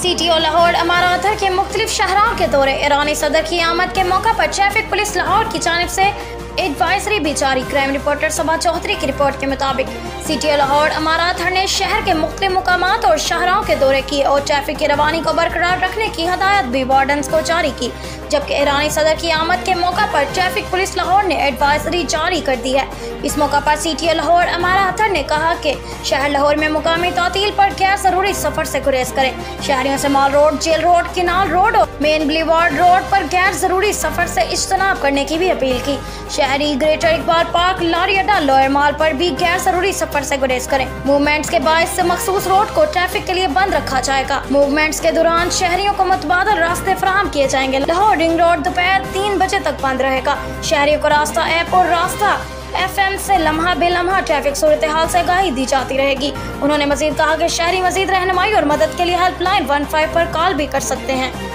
City और लाहौर अमारात के मुख्तलिफ शहरों के दौरे। ईरानी सदर की आमद के मौका पर ट्रैफिक पुलिस लाहौर की जानिब से एडवाइजरी भी जारी। क्राइम रिपोर्टर सबा चौधरी की रिपोर्ट के मुताबिक सिटी और लाहौर अमारात ने शहर के मुख्तलिफ मुकामात और शहरों के दौरे किए और ट्रैफिक की रवानी को बरकरार रखने की हदायत भी वार्डन्स को जारी की। जबकि ईरानी सदर की आमद के मौका पर ट्रैफिक पुलिस लाहौर ने एडवाइजरी जारी कर दी है। इस मौका पर सिटी और लाहौर अमारात ने कहा कि शहर लाहौर में मुकामी तातील पर गैर जरूरी सफर से गुरेज करें। शहरियों से Mall Road, Jail Road, Canal Road और मेन बुलेवार्ड रोड पर गैर जरूरी सफर से इज्तनाब करने की भी अपील की। शहरी ग्रेटर इकबाल पार्क, लारी अड्डा, लोअर माल पर भी गैर जरूरी सफर से गुरेज करें। मूवमेंट्स के बायस से मखसूस रोड को ट्रैफिक के लिए बंद रखा जाएगा। मूवमेंट्स के दौरान शहरियों को मुतबादल रास्ते फराहम किए जाएंगे। लाहौर रिंग रोड दोपहर 3 बजे तक बंद रहेगा। शहरियों को रास्ता ऐप और रास्ता FM से लम्हा बेलम्हा ट्रैफिक सूरत हाल से आगाही दी जाती रहेगी। उन्होंने मजीद कहा कि शहरी मजीद रहनुमाई और मदद के लिए हेल्पलाइन 15 पर कॉल भी कर सकते हैं।